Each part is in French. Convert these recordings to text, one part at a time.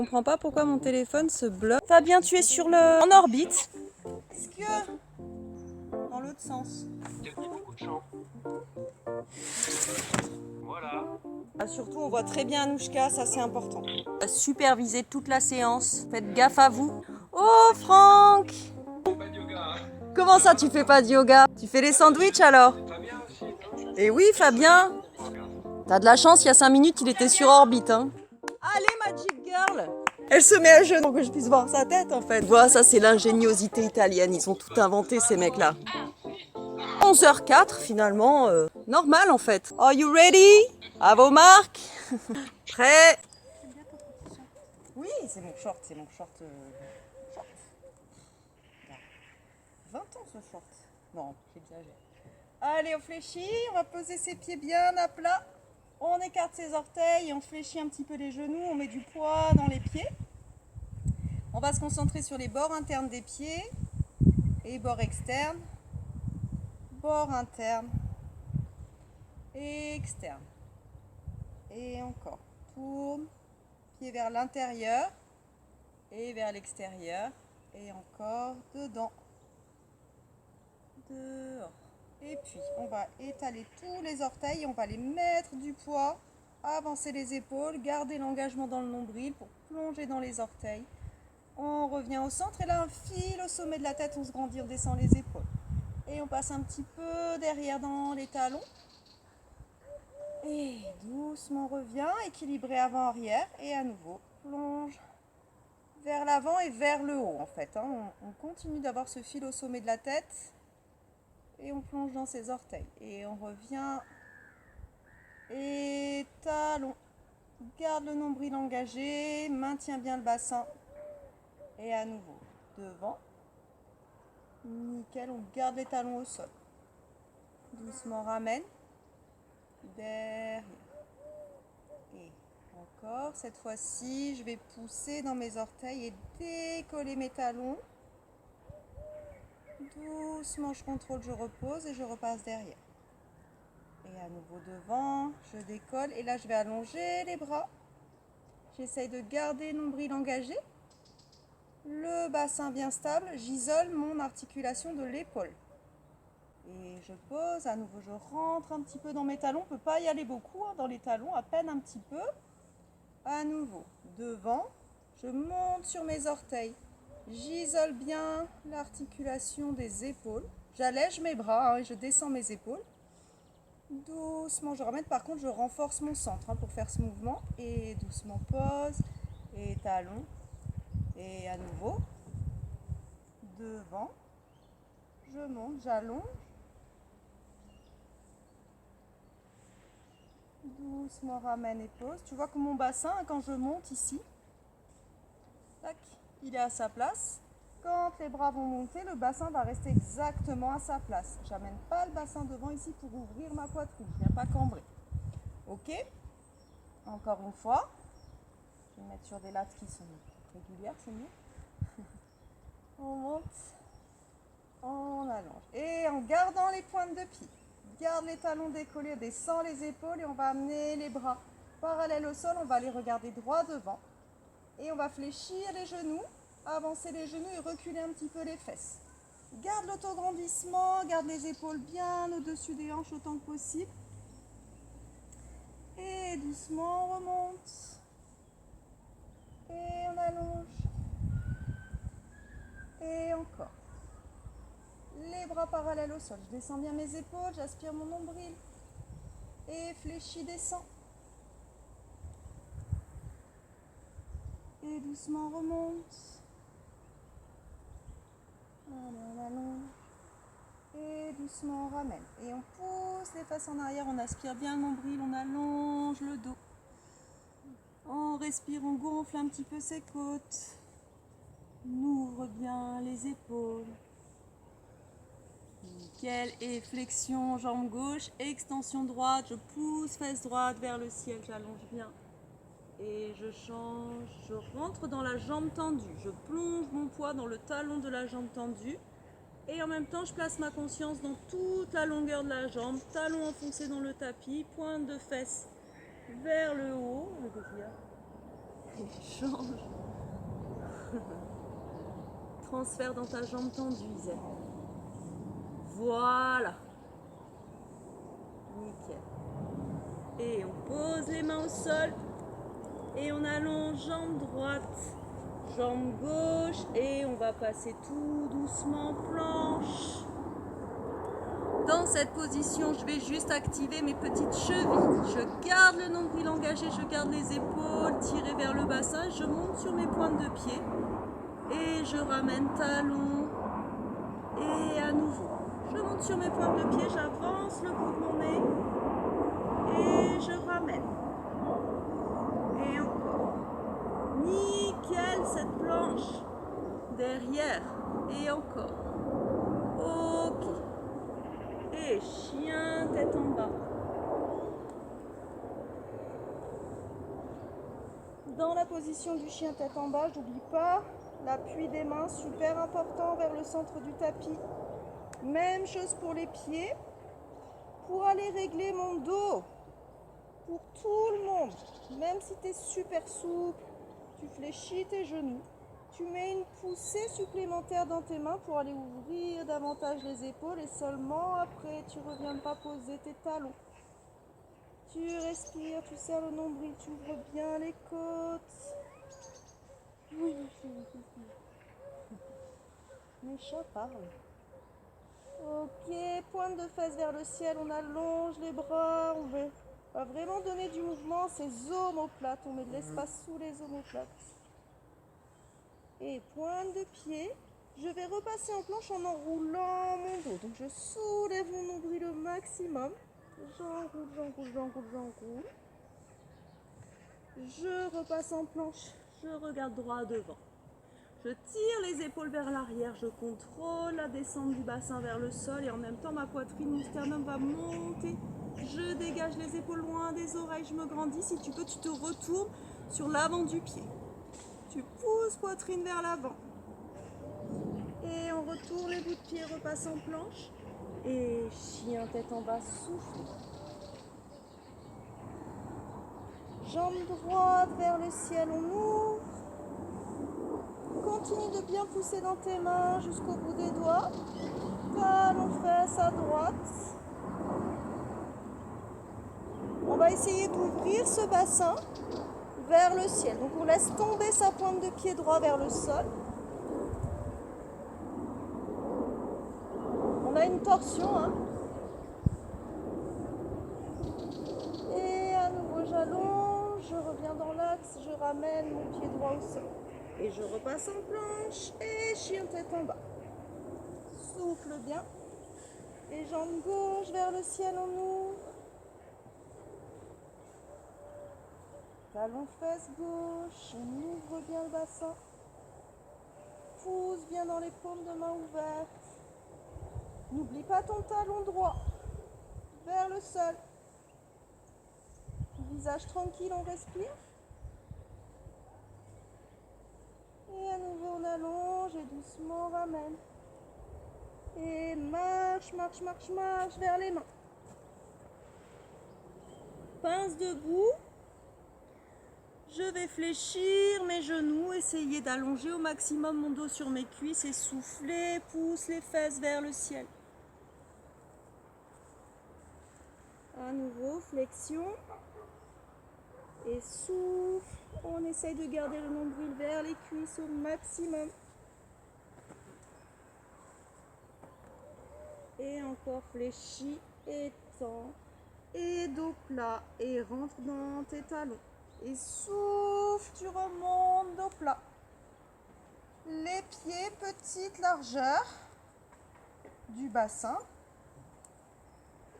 Je comprends pas pourquoi mon téléphone se bloque. Fabien, tu es en orbite. Est-ce que... Dans l'autre sens. Voilà. Ah, surtout, on voit très bien Anouchka, ça c'est important. Superviser toute la séance. Faites gaffe à vous. Oh, Franck! Pas de yoga, hein. Comment ça, tu fais pas de yoga? Tu fais les sandwichs alors? Fabien aussi, non? Eh oui, Fabien! T'as de la chance, il y a 5 minutes, il était sur orbite. Hein. Allez, Magic Girl! Elle se met à genoux pour que je puisse voir sa tête en fait. Voilà, ça c'est l'ingéniosité italienne. Ils ont tout inventé ces mecs-là. 11h04 finalement, normal en fait. Are you ready? À vos marques? Prêt? Oui, c'est mon short, short. 20 ans ce short. Non, j'exagère. Allez, on fléchit, on va poser ses pieds bien à plat. On écarte ses orteils et on fléchit un petit peu les genoux, on met du poids dans les pieds. On va se concentrer sur les bords internes des pieds et bords externes. Bord interne et externe. Et encore. Tourne, pied vers l'intérieur et vers l'extérieur. Et encore dedans. Dehors. Et puis, on va étaler tous les orteils, on va les mettre du poids, avancer les épaules, garder l'engagement dans le nombril pour plonger dans les orteils. On revient au centre et là, un fil au sommet de la tête, on se grandit, on descend les épaules. Et on passe un petit peu derrière dans les talons. Et doucement, on revient, équilibré avant-arrière et à nouveau, plonge vers l'avant et vers le haut en fait. Hein. On continue d'avoir ce fil au sommet de la tête. Et on plonge dans ses orteils. Et on revient. Et talon. Garde le nombril engagé. Maintiens bien le bassin. Et à nouveau. Devant. Nickel. On garde les talons au sol. Doucement ramène. Derrière. Et encore. Cette fois-ci, je vais pousser dans mes orteils et décoller mes talons. Doucement, je contrôle, je repose et je repasse derrière. Et à nouveau devant, je décolle et là je vais allonger les bras. J'essaye de garder le nombril engagé, le bassin bien stable, j'isole mon articulation de l'épaule. Et je pose, à nouveau je rentre un petit peu dans mes talons, on ne peut pas y aller beaucoup hein, dans les talons, à peine un petit peu. À nouveau, devant, je monte sur mes orteils, j'isole bien l'articulation des épaules, j'allège mes bras hein, et je descends mes épaules. Doucement, je ramène. Par contre, je renforce mon centre hein, pour faire ce mouvement. Et doucement, pose. Et talon. Et à nouveau. Devant. Je monte, j'allonge. Doucement, ramène et pose. Tu vois que mon bassin, quand je monte ici, tac, il est à sa place. Quand les bras vont monter, le bassin va rester exactement à sa place. Je n'amène pas le bassin devant ici pour ouvrir ma poitrine. Je ne viens pas cambrer. Ok? Encore une fois. Je vais me mettre sur des lattes qui sont régulières, c'est mieux. On monte. On allonge. Et en gardant les pointes de pied. Garde les talons décollés, descend les épaules et on va amener les bras parallèles au sol. On va les regarder droit devant. Et on va fléchir les genoux, avancer les genoux et reculer un petit peu les fesses. Garde l'autograndissement, garde les épaules bien au-dessus des hanches autant que possible. Et doucement on remonte. Et on allonge. Et encore. Les bras parallèles au sol. Je descends bien mes épaules, j'aspire mon nombril. Et fléchis, descends. Et doucement on remonte. Allez, on allonge. Et doucement on ramène. Et on pousse les fesses en arrière, on aspire bien le nombril, on allonge le dos. On respire, on gonfle un petit peu ses côtes. On ouvre bien les épaules. Nickel. Et flexion, jambe gauche, extension droite. Je pousse fesse droite vers le ciel, j'allonge bien. Et je change, je rentre dans la jambe tendue. Je plonge mon poids dans le talon de la jambe tendue. Et en même temps, je place ma conscience dans toute la longueur de la jambe. Talon enfoncé dans le tapis, pointe de fesse vers le haut. Et change. Transfert dans ta jambe tendue, Isel. Voilà. Nickel. Et on pose les mains au sol. Et on allonge jambe droite, jambe gauche. Et on va passer tout doucement planche. Dans cette position, je vais juste activer mes petites chevilles. Je garde le nombril engagé, je garde les épaules tirées vers le bassin. Je monte sur mes pointes de pied. Et je ramène talon. Et à nouveau, je monte sur mes pointes de pied, j'avance le bout de mon nez. Et je ramène. Et encore. Nickel cette planche. Derrière. Et encore. Ok. Et chien tête en bas. Dans la position du chien tête en bas, j'oublie pas l'appui des mains, super important vers le centre du tapis. Même chose pour les pieds. Pour aller régler mon dos. Pour tout le monde. Même si tu es super souple, tu fléchis tes genoux. Tu mets une poussée supplémentaire dans tes mains pour aller ouvrir davantage les épaules et seulement après tu reviens pas poser tes talons. Tu respires, tu serres le nombril, tu ouvres bien les côtes. Oui, mes chats parlent. Ok, pointe de fesses vers le ciel, on allonge les bras, on va vraiment donner du mouvement à ces omoplates. On met de l'espace sous les omoplates. Et pointe de pied, je vais repasser en planche en enroulant mon dos. Donc je soulève mon nombril au maximum. J'enroule, j'enroule, j'enroule, j'enroule. Je repasse en planche, je regarde droit devant. Je tire les épaules vers l'arrière, je contrôle la descente du bassin vers le sol et en même temps ma poitrine, mon sternum va monter. Je dégage les épaules loin des oreilles, je me grandis. Si tu peux, tu te retournes sur l'avant du pied. Tu pousses poitrine vers l'avant. Et on retourne les bouts de pied, repasse en planche. Et chien tête en bas, souffle. Jambe droite vers le ciel, on ouvre. Continue de bien pousser dans tes mains jusqu'au bout des doigts. Talon fesse à droite. On va essayer d'ouvrir ce bassin vers le ciel. Donc on laisse tomber sa pointe de pied droit vers le sol. On a une torsion, hein. Et à nouveau j'allonge, je reviens dans l'axe, je ramène mon pied droit au sol. Et je repasse en planche et chien tête en bas. Souffle bien. Et jambes gauche vers le ciel, on ouvre. Talon fesse gauche, on ouvre bien le bassin. Pousse bien dans les paumes de main ouvertes. N'oublie pas ton talon droit vers le sol. Visage tranquille, on respire. Et à nouveau on allonge et doucement on ramène. Et marche, marche, marche, marche vers les mains. Pince debout. Je vais fléchir mes genoux, essayer d'allonger au maximum mon dos sur mes cuisses et souffler, pousse les fesses vers le ciel. À nouveau, flexion. Et souffle. On essaye de garder le nombril vers les cuisses au maximum. Et encore fléchis, étends. Et dos plat. Et rentre dans tes talons. Et souffle, tu remontes dos plat. Les pieds, petite largeur du bassin.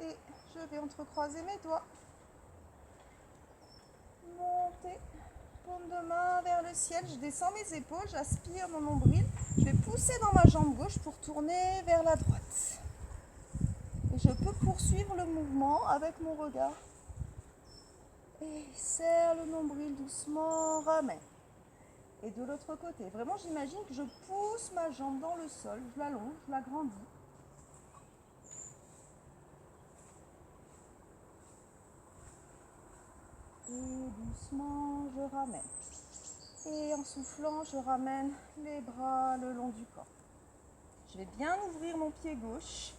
Et je vais entrecroiser mes doigts. Monter, paume de main vers le ciel. Je descends mes épaules, j'aspire mon nombril. Je vais pousser dans ma jambe gauche pour tourner vers la droite. Et je peux poursuivre le mouvement avec mon regard. Et serre le nombril doucement, ramène. Et de l'autre côté, vraiment j'imagine que je pousse ma jambe dans le sol, je l'allonge, je l'agrandis. Et doucement, je ramène. Et en soufflant, je ramène les bras le long du corps. Je vais bien ouvrir mon pied gauche,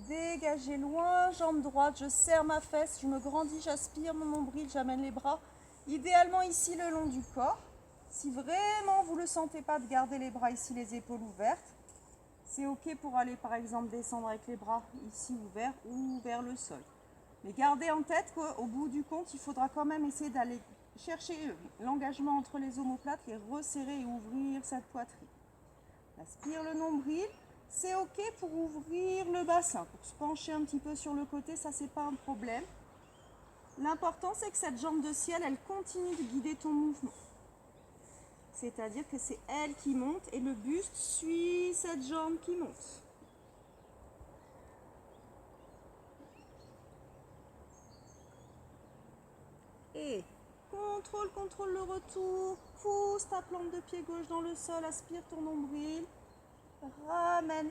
dégager loin, jambe droite, je serre ma fesse, je me grandis, j'aspire mon nombril, j'amène les bras, idéalement ici le long du corps. Si vraiment vous ne le sentez pas de garder les bras ici, les épaules ouvertes, c'est ok pour aller par exemple descendre avec les bras ici ouverts ou vers le sol. Mais gardez en tête qu'au bout du compte, il faudra quand même essayer d'aller chercher l'engagement entre les omoplates, les resserrer et ouvrir cette poitrine. Aspire le nombril. C'est ok pour ouvrir le bassin, pour se pencher un petit peu sur le côté, ça c'est pas un problème. L'important c'est que cette jambe de ciel, elle continue de guider ton mouvement. C'est-à-dire que c'est elle qui monte et le buste suit cette jambe qui monte. Et contrôle le retour, pousse ta plante de pied gauche dans le sol, aspire ton nombril, ramène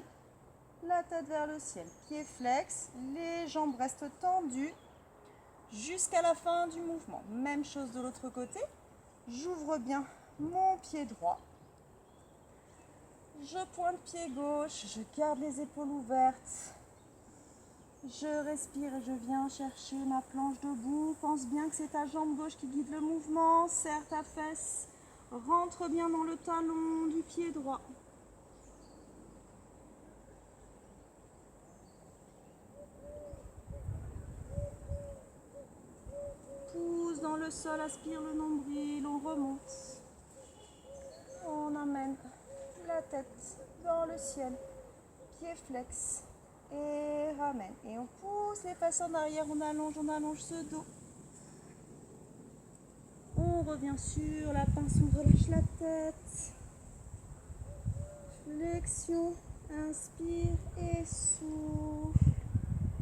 la tête vers le ciel, pied flex, les jambes restent tendues jusqu'à la fin du mouvement. Même chose de l'autre côté, j'ouvre bien mon pied droit, je pointe pied gauche, je garde les épaules ouvertes, je respire et je viens chercher ma planche debout. Pense bien que c'est ta jambe gauche qui guide le mouvement, serre ta fesse, rentre bien dans le talon du pied droit. Pousse dans le sol, aspire le nombril, on remonte. On amène la tête dans le ciel, pied flex et ramène. Et on pousse les fesses en arrière, on allonge ce dos. On revient sur la pince, on relâche la tête. Flexion, inspire et souffle.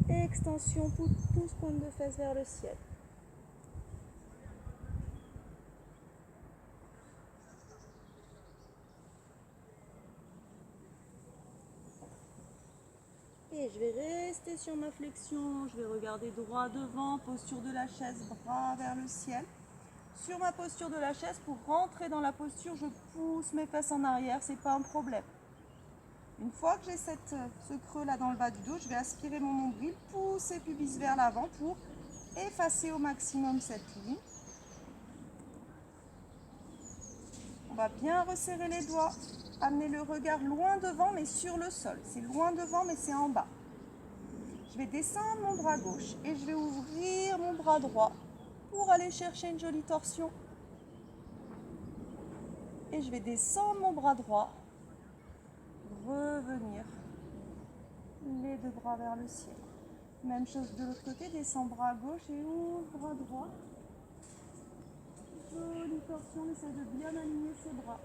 Extension, pousse pointe de fesses vers le ciel. Et je vais rester sur ma flexion, je vais regarder droit devant, posture de la chaise, bras vers le ciel. Sur ma posture de la chaise, pour rentrer dans la posture, je pousse mes fesses en arrière, c'est pas un problème. Une fois que j'ai ce creux là dans le bas du dos, je vais aspirer mon nombril, pousser pubis vers l'avant pour effacer au maximum cette ligne. On va bien resserrer les doigts, amener le regard loin devant mais sur le sol. C'est loin devant mais c'est en bas. Je vais descendre mon bras gauche et je vais ouvrir mon bras droit pour aller chercher une jolie torsion. Et je vais descendre mon bras droit, revenir les deux bras vers le ciel. Même chose de l'autre côté, descends bras gauche et ouvre bras droit. Jolie torsion, on essaie de bien aligner ses bras.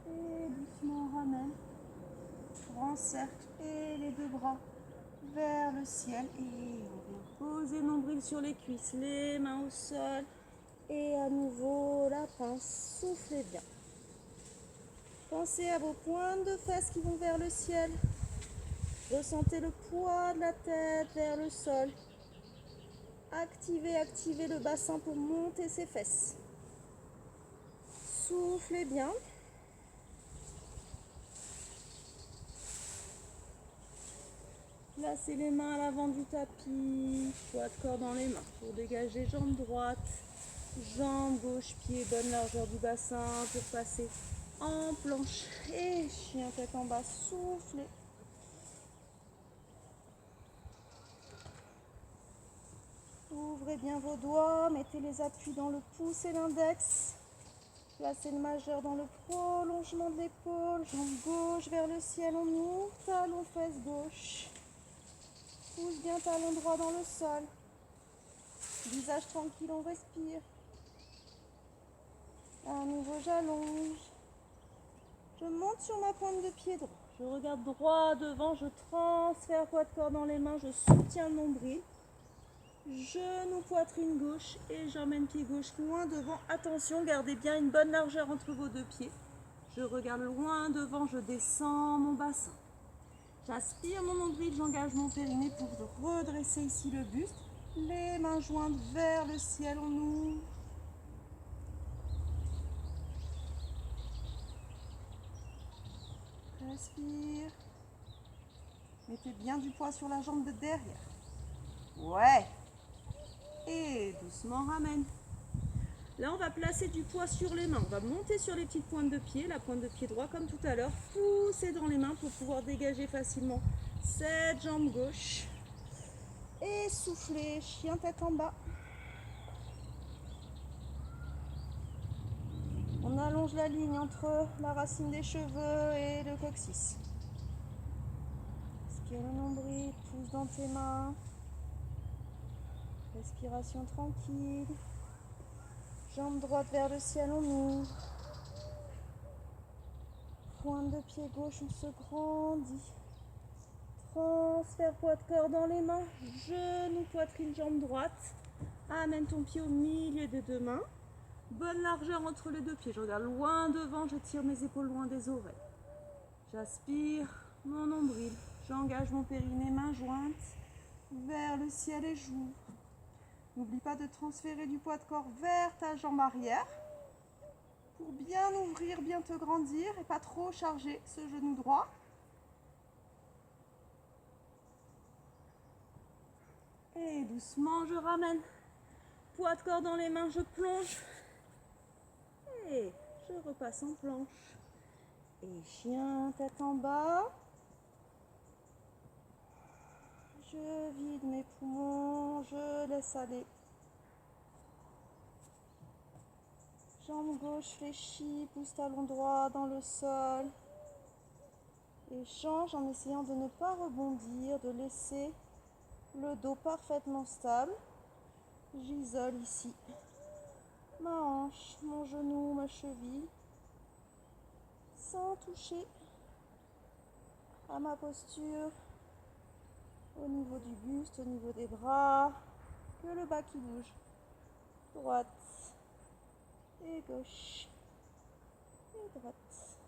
Et doucement on ramène. Grand cercle et les deux bras vers le ciel. Et on vient poser nombril sur les cuisses, les mains au sol. Et à nouveau la pince, soufflez bien. Pensez à vos pointes de fesses qui vont vers le ciel. Ressentez le poids de la tête vers le sol. Activez le bassin pour monter ses fesses. Soufflez bien. Placez les mains à l'avant du tapis, poids de corps dans les mains pour dégager jambe droite, jambe gauche, pied, bonne largeur du bassin pour passer en planche. Et chien tête en bas, soufflez. Ouvrez bien vos doigts, mettez les appuis dans le pouce et l'index. Placez le majeur dans le prolongement de l'épaule, jambe gauche vers le ciel, on ouvre, talon fesse gauche. Pousse bien talon droit dans le sol. Visage tranquille, on respire. À nouveau, j'allonge. Je monte sur ma pointe de pied droit. Je regarde droit devant, je transfère poids de corps dans les mains, je soutiens le nombril. Genou, poitrine gauche et j'emmène pied gauche loin devant. Attention, gardez bien une bonne largeur entre vos deux pieds. Je regarde loin devant, je descends mon bassin. J'aspire mon nombril, j'engage mon périnée pour redresser ici le buste. Les mains jointes vers le ciel, on ouvre. Respire. Mettez bien du poids sur la jambe de derrière. Ouais. Et doucement ramène. Là, on va placer du poids sur les mains. On va monter sur les petites pointes de pied, la pointe de pied droit comme tout à l'heure. Pousser dans les mains pour pouvoir dégager facilement cette jambe gauche. Et souffler, chien tête en bas. On allonge la ligne entre la racine des cheveux et le coccyx. Respire le nombril, pousse dans tes mains. Respiration tranquille. Jambe droite vers le ciel, on ouvre. Pointe de pied gauche, on se grandit. Transfert poids de corps dans les mains. Genou, poitrine, jambe droite. Amène ton pied au milieu des deux mains. Bonne largeur entre les deux pieds. Je regarde loin devant, je tire mes épaules loin des oreilles. J'aspire mon nombril. J'engage mon périnée, main jointe vers le ciel et j'ouvre. N'oublie pas de transférer du poids de corps vers ta jambe arrière pour bien ouvrir, bien te grandir et pas trop charger ce genou droit. Et doucement, je ramène. Poids de corps dans les mains, je plonge. Et je repasse en planche. Et chien, tête en bas. Je vide mes poumons, je laisse aller. Jambe gauche fléchie, pouce talon droit dans le sol. Et change en essayant de ne pas rebondir, de laisser le dos parfaitement stable. J'isole ici ma hanche, mon genou, ma cheville, sans toucher à ma posture, au niveau du buste, au niveau des bras, que le bas qui bouge. Droite et gauche, et droite,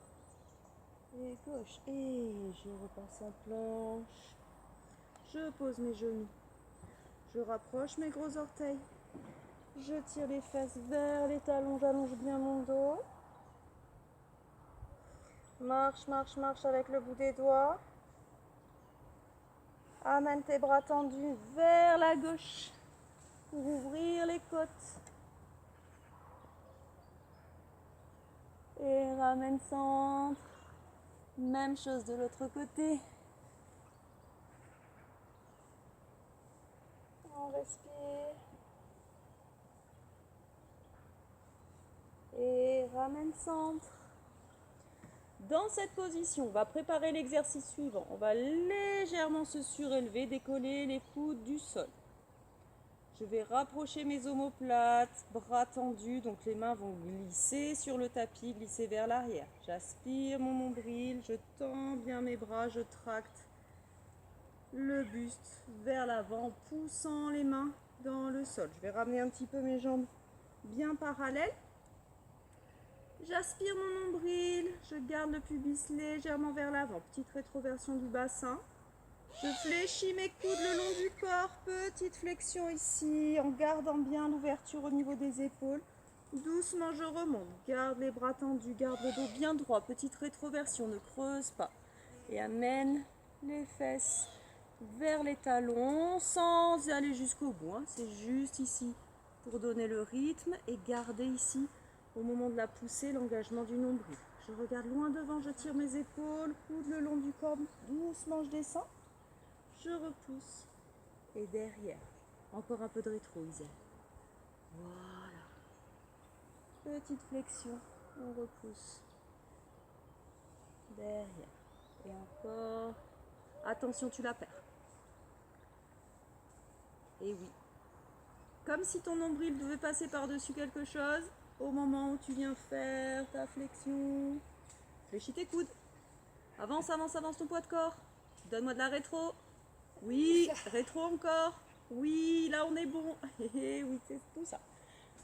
et gauche. Et je repasse en planche. Je pose mes genoux. Je rapproche mes gros orteils. Je tire les fesses vers les talons, j'allonge bien mon dos. Marche, marche, marche avec le bout des doigts. Amène tes bras tendus vers la gauche pour ouvrir les côtes. Et ramène centre. Même chose de l'autre côté. On respire. Et ramène centre. Dans cette position, on va préparer l'exercice suivant. On va légèrement se surélever, décoller les coudes du sol. Je vais rapprocher mes omoplates, bras tendus, donc les mains vont glisser sur le tapis, glisser vers l'arrière. J'aspire mon nombril, je tends bien mes bras, je tracte le buste vers l'avant, en poussant les mains dans le sol. Je vais ramener un petit peu mes jambes bien parallèles. J'aspire mon nombril, je garde le pubis légèrement vers l'avant, petite rétroversion du bassin. Je fléchis mes coudes le long du corps, petite flexion ici, en gardant bien l'ouverture au niveau des épaules. Doucement, je remonte, garde les bras tendus, garde le dos bien droit, petite rétroversion, ne creuse pas. Et amène les fesses vers les talons, sans aller jusqu'au bout, hein. C'est juste ici pour donner le rythme et garder ici, au moment de la poussée, l'engagement du nombril. Je regarde loin devant, je tire mes épaules, coude le long du corps, doucement je descends. Je repousse. Et derrière, encore un peu de rétro, Isel. Voilà. Petite flexion, on repousse. Derrière. Et encore. Attention, tu la perds. Et oui. Comme si ton nombril devait passer par-dessus quelque chose, au moment où tu viens faire ta flexion. Fléchis tes coudes. Avance, avance, avance ton poids de corps. Donne-moi de la rétro. Oui, rétro encore. Oui, là on est bon. Oui, c'est tout ça.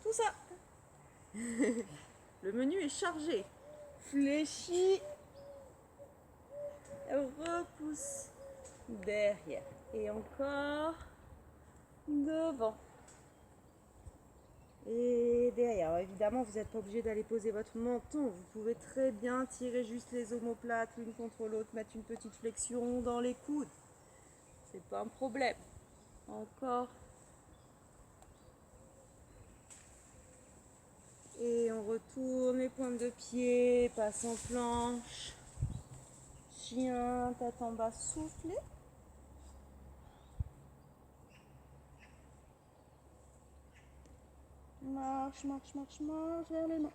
Tout ça. Le menu est chargé. Fléchis. Repousse. Derrière. Et encore. Devant. Et derrière, alors évidemment, vous n'êtes pas obligé d'aller poser votre menton. Vous pouvez très bien tirer juste les omoplates l'une contre l'autre, mettre une petite flexion dans les coudes. C'est pas un problème. Encore. Et on retourne les pointes de pied, passe en planche. Chien, tête en bas, soufflez. Marche, marche, marche, marche vers les mains.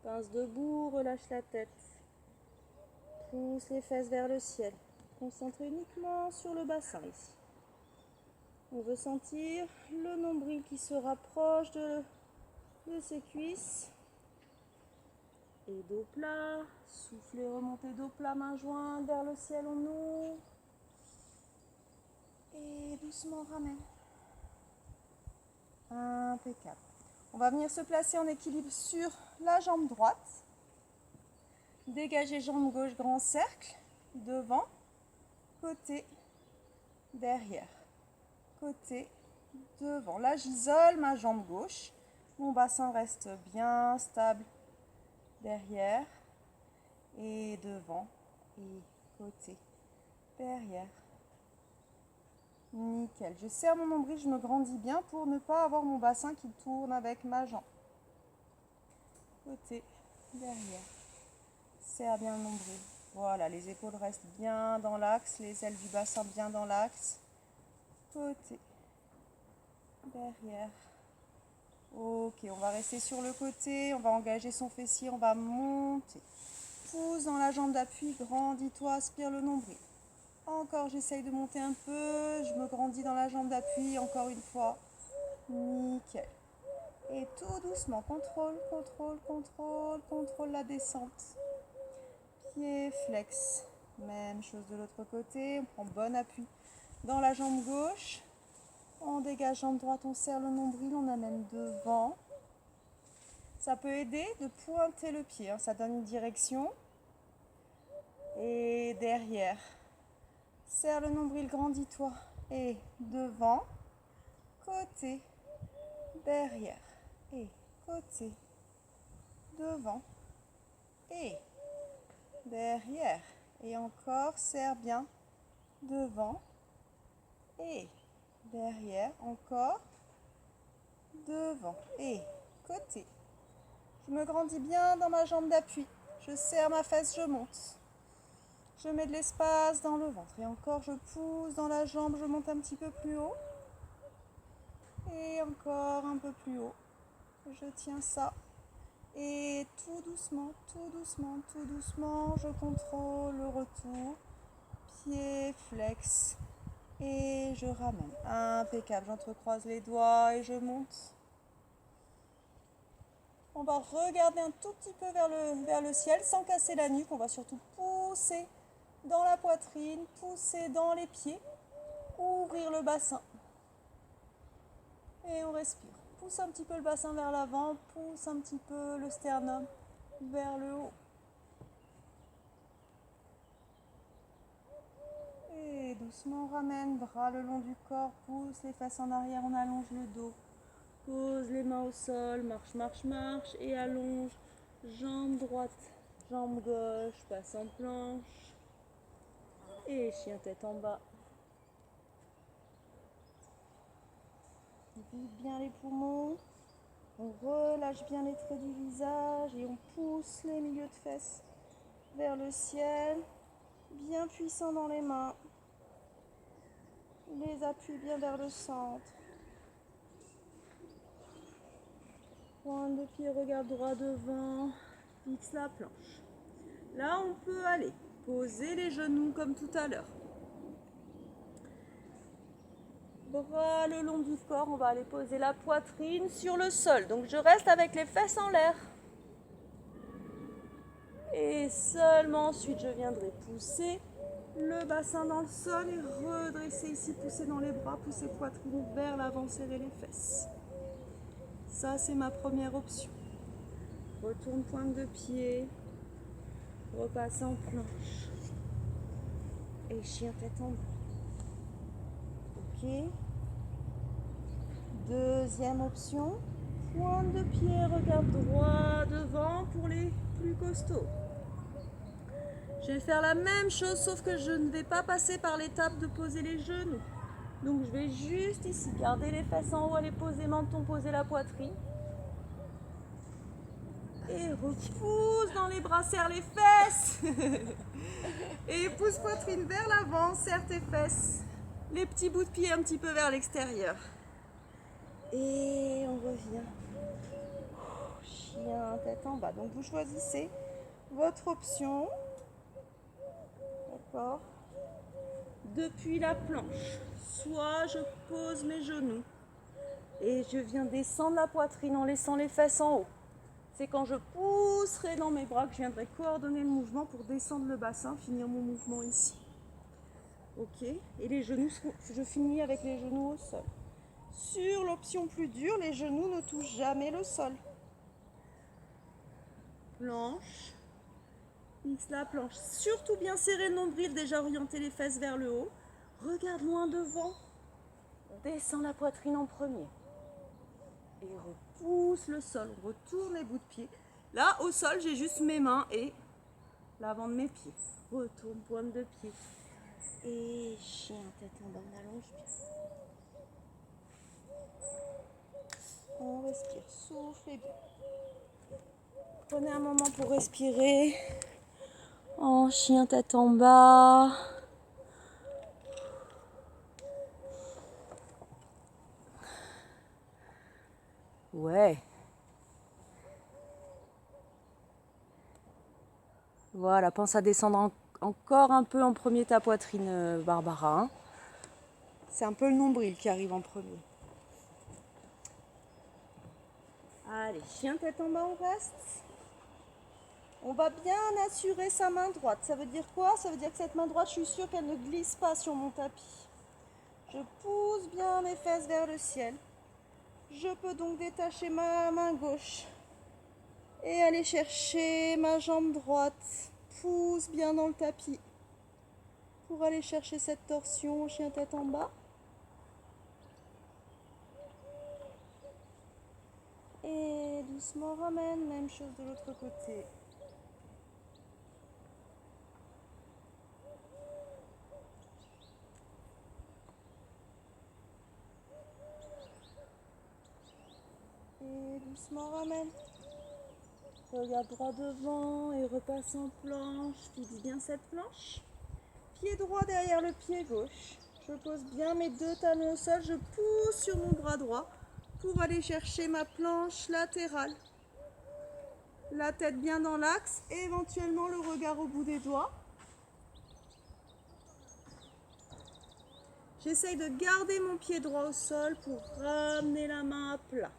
Pince debout, relâche la tête. Pousse les fesses vers le ciel. Concentre uniquement sur le bassin ici. On veut sentir le nombril qui se rapproche de ses cuisses. Et dos plat. Soufflez, remontez dos plat, main jointe vers le ciel, on ouvre. Et doucement ramène. Impeccable. On va venir se placer en équilibre sur la jambe droite. Dégagez jambe gauche, grand cercle. Devant, côté, derrière. Côté, devant. Là, j'isole ma jambe gauche. Mon bassin reste bien stable derrière et devant et côté, derrière. Nickel. Je serre mon nombril, je me grandis bien pour ne pas avoir mon bassin qui tourne avec ma jambe. Côté, derrière. Serre bien le nombril. Voilà, les épaules restent bien dans l'axe, les ailes du bassin bien dans l'axe. Côté, derrière. Ok, on va rester sur le côté, on va engager son fessier, on va monter. Pousse dans la jambe d'appui, grandis-toi, aspire le nombril. Encore, j'essaye de monter un peu, je me grandis dans la jambe d'appui, encore une fois. Nickel. Et tout doucement, contrôle, contrôle, contrôle, contrôle la descente. Pied flex. Même chose de l'autre côté, on prend bon appui dans la jambe gauche. On dégage jambe droite, on serre le nombril, on amène devant. Ça peut aider de pointer le pied, hein, ça donne une direction. Et derrière. Serre le nombril, grandis-toi. Et devant, côté, derrière. Et côté, devant. Et derrière. Et encore, serre bien. Devant. Et derrière. Encore. Devant. Et côté. Je me grandis bien dans ma jambe d'appui. Je serre ma fesse, je monte. Je mets de l'espace dans le ventre. Et encore, je pousse dans la jambe, je monte un petit peu plus haut. Et encore un peu plus haut. Je tiens ça. Et tout doucement, tout doucement, tout doucement, je contrôle le retour. Pied flex. Et je ramène. Impeccable. J'entrecroise les doigts et je monte. On va regarder un tout petit peu vers le ciel sans casser la nuque. On va surtout pousser dans la poitrine, pousser dans les pieds, ouvrir le bassin. Et on respire. Pousse un petit peu le bassin vers l'avant, pousse un petit peu le sternum vers le haut. Et doucement on ramène, bras le long du corps, pousse les fesses en arrière, on allonge le dos. Pose les mains au sol, marche, marche, marche et allonge. Jambe droite, jambe gauche, passe en planche. Et chien tête en bas. On vide bien les poumons. On relâche bien les traits du visage et on pousse les milieux de fesses vers le ciel. Bien puissant dans les mains. Les appuis bien vers le centre. Pointe de pied, regard droit devant. Fixe la planche. Là, on peut aller poser les genoux comme tout à l'heure. Bras le long du corps, on va aller poser la poitrine sur le sol. Donc je reste avec les fesses en l'air. Et seulement ensuite, je viendrai pousser le bassin dans le sol et redresser ici, pousser dans les bras, pousser poitrine vers l'avant, serrer les fesses. Ça, c'est ma première option. Retourne pointe de pied. Repasse en planche. Et chien tête en bas. Ok. Deuxième option, pointe de pied, regarde droit devant pour les plus costauds. Je vais faire la même chose sauf que je ne vais pas passer par l'étape de poser les genoux. Donc je vais juste ici garder les fesses en haut, aller poser menton, poser la poitrine. Et repousse dans les bras, serre les fesses. Et pousse poitrine vers l'avant, serre tes fesses. Les petits bouts de pied un petit peu vers l'extérieur. Et on revient. Chien, tête en bas. Donc vous choisissez votre option. D'accord. Depuis la planche, soit je pose mes genoux et je viens descendre la poitrine en laissant les fesses en haut. C'est quand je pousserai dans mes bras que je viendrai coordonner le mouvement pour descendre le bassin, finir mon mouvement ici. Ok. Et les genoux, je finis avec les genoux au sol. Sur l'option plus dure, les genoux ne touchent jamais le sol. Planche. Fixe la planche. Surtout bien serrer le nombril, déjà orienter les fesses vers le haut. Regarde loin devant. Descends la poitrine en premier. Et repousse le sol. On retourne les bouts de pied. Là, au sol, j'ai juste mes mains et l'avant de mes pieds. Retourne, pointe de pied. Et chien, tête en bas, on allonge bien. On respire, soufflez bien. Prenez un moment pour respirer. En chien, tête en bas. Ouais. Voilà, pense à descendre encore un peu en premier ta poitrine, Barbara. Hein. C'est un peu le nombril qui arrive en premier. Allez, chien, tête en bas, on reste. On va bien assurer sa main droite. Ça veut dire quoi? Ça veut dire que cette main droite, je suis sûre qu'elle ne glisse pas sur mon tapis. Je pousse bien mes fesses vers le ciel. Je peux donc détacher ma main gauche et aller chercher ma jambe droite. Pousse bien dans le tapis pour aller chercher cette torsion, chien tête en bas. Et doucement ramène, même chose de l'autre côté. Et doucement ramène. Regarde droit devant et repasse en planche. Fixe bien cette planche. Pied droit derrière le pied gauche. Je pose bien mes deux talons au sol. Je pousse sur mon bras droit pour aller chercher ma planche latérale. La tête bien dans l'axe et éventuellement le regard au bout des doigts. J'essaye de garder mon pied droit au sol pour ramener la main à plat.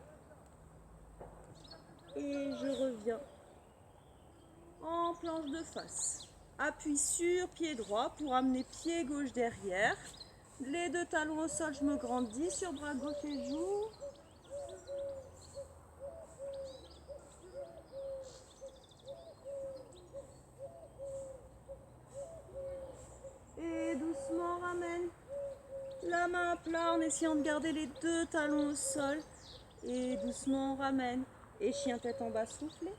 Et je reviens en planche de face. Appui sur pied droit pour amener pied gauche derrière. Les deux talons au sol, je me grandis sur bras gauche et joue. Et doucement ramène la main à plat en essayant de garder les deux talons au sol. Et doucement ramène. Et chien tête en bas, soufflez.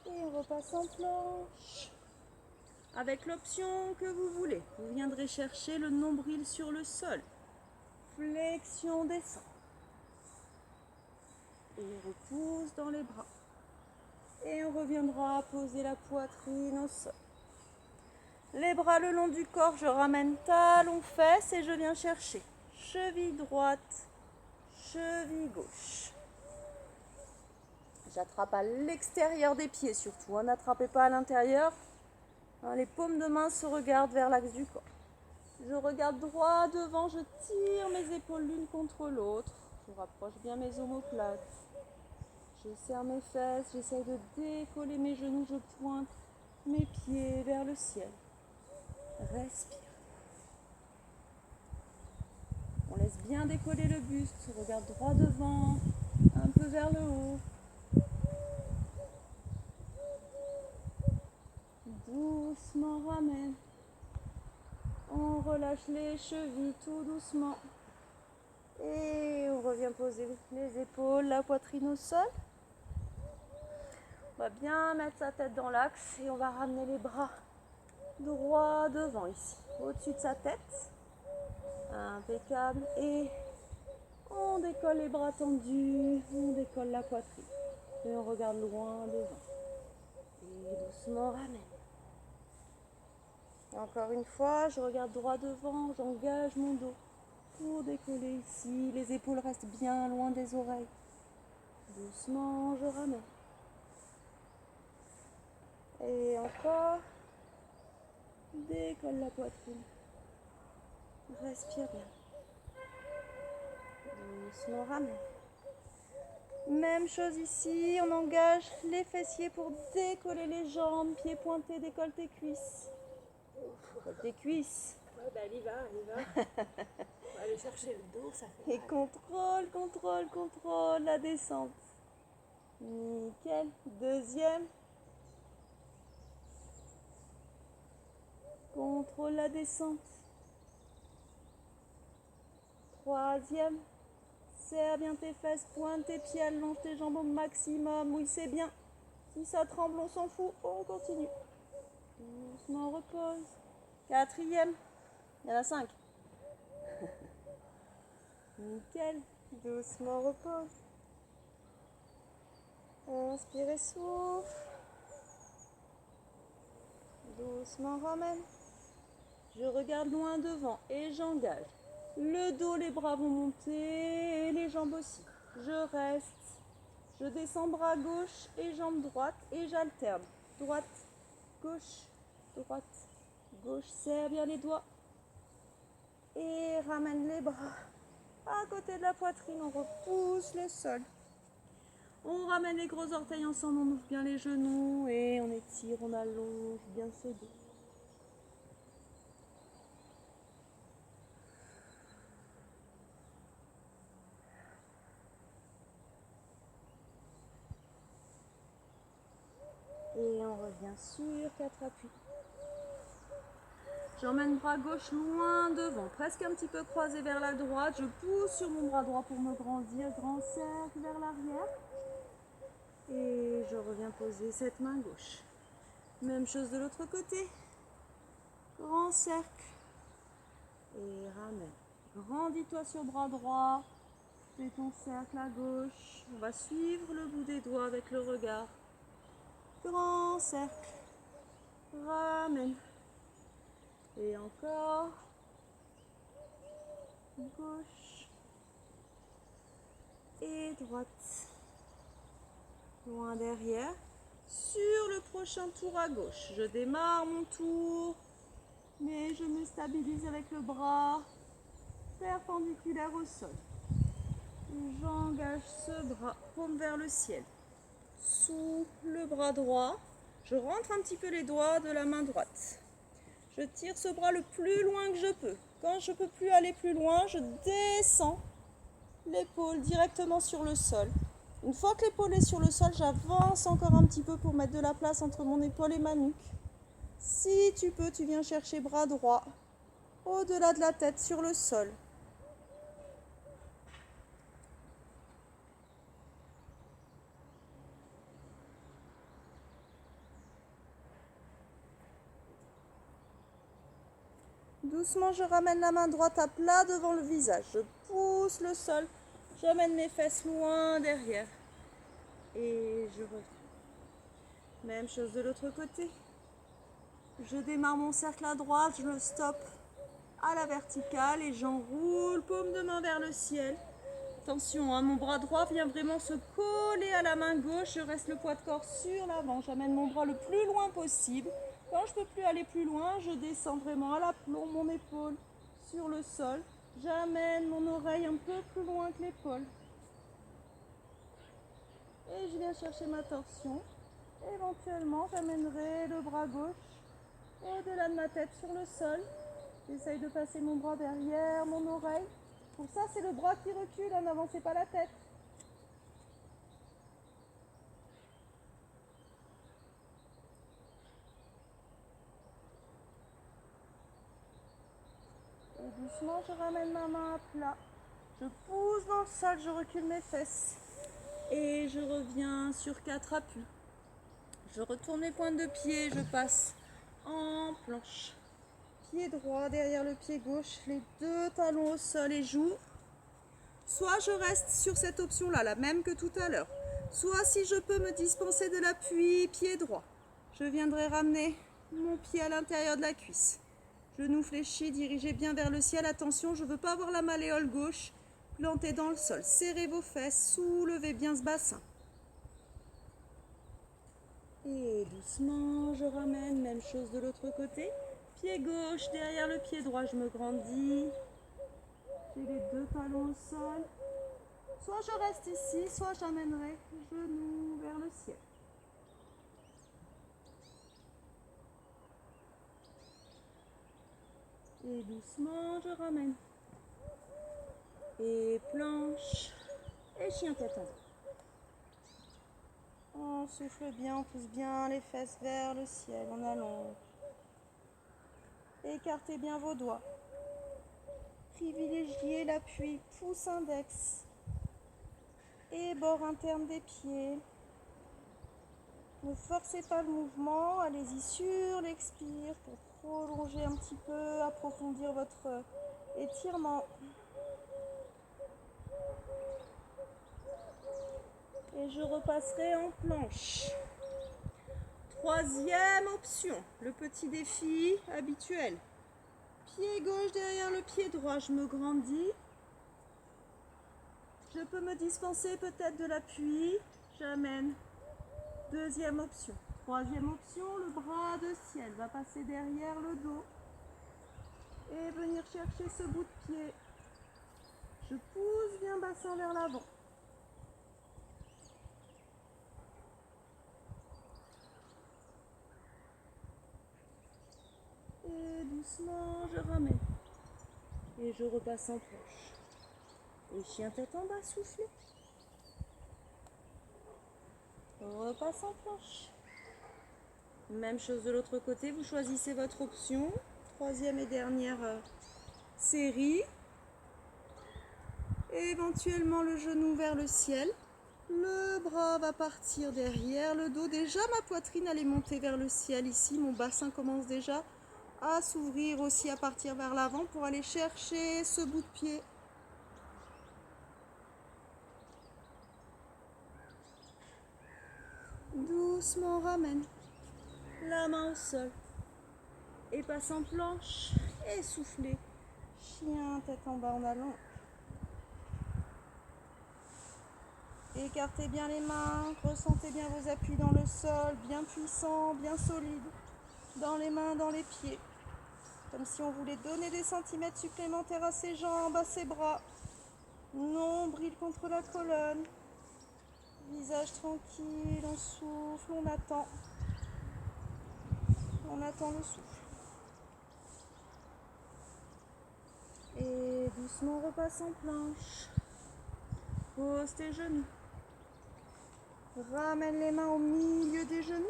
Et on repasse en planche. Avec l'option que vous voulez. Vous viendrez chercher le nombril sur le sol. Flexion descend. Et repousse dans les bras. Et on reviendra poser la poitrine au sol. Les bras le long du corps, je ramène talon, fesses et je viens chercher cheville droite, cheville gauche. J'attrape à l'extérieur des pieds surtout, n'attrapez pas à l'intérieur. Les paumes de main se regardent vers l'axe du corps. Je regarde droit devant, je tire mes épaules l'une contre l'autre. Je rapproche bien mes omoplates. Je serre mes fesses, j'essaye de décoller mes genoux, je pointe mes pieds vers le ciel. Respire. On laisse bien décoller le buste, regarde droit devant, un peu vers le haut. Doucement ramène. On relâche les chevilles tout doucement. Et on revient poser les épaules, la poitrine au sol. On va bien mettre sa tête dans l'axe et on va ramener les bras droit devant ici, au-dessus de sa tête. Impeccable. Et on décolle les bras tendus, on décolle la poitrine. Et on regarde loin devant. Et doucement ramène. Et encore une fois, je regarde droit devant, j'engage mon dos pour décoller ici. Les épaules restent bien loin des oreilles. Doucement, je ramène. Et encore. Décolle la poitrine. Respire bien. Doucement, ramène. Même chose ici, on engage les fessiers pour décoller les jambes, pieds pointés, décolle tes cuisses. Décolle tes cuisses. Ouais, bah elle y va. On va aller chercher le dos, ça fait Et mal. contrôle la descente. Nickel. Deuxième. Contrôle la descente. Troisième. Serre bien tes fesses, pointe tes pieds, allonge tes jambes au maximum. Oui, c'est bien. Si ça tremble, on s'en fout. On continue. Doucement, on repose. Quatrième. Il y en a 5. Nickel. Doucement, on repose. Inspire et souffle. Doucement, ramène. Je regarde loin devant et j'engage. Le dos, les bras vont monter et les jambes aussi. Je reste. Je descends bras gauche et jambe droite et j'alterne. Droite, gauche, droite, gauche. Serre bien les doigts. Et ramène les bras à côté de la poitrine. On repousse le sol. On ramène les gros orteils ensemble. On ouvre bien les genoux et on étire, on allonge bien ce dos. Et on revient sur 4 appuis. J'emmène bras gauche loin devant, presque un petit peu croisé vers la droite. Je pousse sur mon bras droit pour me grandir. Grand cercle vers l'arrière. Et je reviens poser cette main gauche. Même chose de l'autre côté. Grand cercle. Et ramène. Grandis-toi sur bras droit. Fais ton cercle à gauche. On va suivre le bout des doigts avec le regard. Grand cercle. Ramène. Et encore. Gauche. Et droite. Loin derrière. Sur le prochain tour à gauche, je démarre mon tour. Mais je me stabilise avec le bras perpendiculaire au sol. J'engage ce bras, paume vers le ciel. Sous le bras droit, je rentre un petit peu les doigts de la main droite. Je tire ce bras le plus loin que je peux. Quand je ne peux plus aller plus loin, je descends l'épaule directement sur le sol. Une fois que l'épaule est sur le sol, j'avance encore un petit peu pour mettre de la place entre mon épaule et ma nuque. Si tu peux, tu viens chercher bras droit au-delà de la tête sur le sol. Doucement, je ramène la main droite à plat devant le visage. Je pousse le sol. J'amène mes fesses loin derrière. Et je reviens. Même chose de l'autre côté. Je démarre mon cercle à droite, je le stoppe à la verticale et j'enroule paume de main vers le ciel. Attention, hein, mon bras droit vient vraiment se coller à la main gauche. Je reste le poids de corps sur l'avant. J'amène mon bras le plus loin possible. Quand je ne peux plus aller plus loin, je descends vraiment à l'aplomb mon épaule sur le sol. J'amène mon oreille un peu plus loin que l'épaule. Et je viens chercher ma torsion. Éventuellement, j'amènerai le bras gauche au-delà de ma tête sur le sol. J'essaye de passer mon bras derrière mon oreille. Pour ça, c'est le bras qui recule, n'avancez pas la tête. doucement, je ramène ma main à plat. Je pousse dans le sol, je recule mes fesses. Et je reviens sur 4 appuis. Je retourne mes pointes de pied, je passe en planche. Pied droit derrière le pied gauche, les 2 talons au sol et j'ouvre. Soit je reste sur cette option-là, la même que tout à l'heure. Soit si je peux me dispenser de l'appui, pied droit. Je viendrai ramener mon pied à l'intérieur de la cuisse. Genou fléchi, dirigez bien vers le ciel. Attention, je ne veux pas avoir la malléole gauche plantée dans le sol. Serrez vos fesses, soulevez bien ce bassin. Et doucement, je ramène, même chose de l'autre côté. Pied gauche derrière le pied droit, je me grandis. J'ai les 2 talons au sol. Soit je reste ici, soit j'amènerai genou vers le ciel. Et doucement, je ramène. Et planche. Et chien tête en bas. On souffle bien, on pousse bien les fesses vers le ciel, on allonge. Écartez bien vos doigts. Privilégiez l'appui pouce index et bord interne des pieds. Ne forcez pas le mouvement, allez-y sur l'expire pour prolonger un petit peu, approfondir votre étirement. Et je repasserai en planche. 3e option, le petit défi habituel. Pied gauche derrière le pied droit, je me grandis. Je peux me dispenser peut-être de l'appui, j'amène. 2e option. 3e option, le bras de ciel va passer derrière le dos et venir chercher ce bout de pied. Je pousse bien bassin vers l'avant. Et doucement, je ramène. Et je repasse en planche. Et chien tête en bas, soufflez. On repasse en planche. Même chose de l'autre côté, vous choisissez votre option. 3e et dernière série. Et éventuellement le genou vers le ciel. Le bras va partir derrière le dos. Déjà ma poitrine elle est montée vers le ciel ici. Mon bassin commence déjà à s'ouvrir aussi, à partir vers l'avant pour aller chercher ce bout de pied. Doucement, on ramène la main au sol et passe en planche et soufflez. Chien, tête en bas, en allant. Écartez bien les mains, ressentez bien vos appuis dans le sol, bien puissants, bien solides, dans les mains, dans les pieds. Comme si on voulait donner des centimètres supplémentaires à ses jambes, à ses bras. Nombril contre la colonne. Visage tranquille, on souffle, on attend. On attend le souffle. Et doucement on repasse en planche. Pose tes genoux. Ramène les mains au milieu des genoux.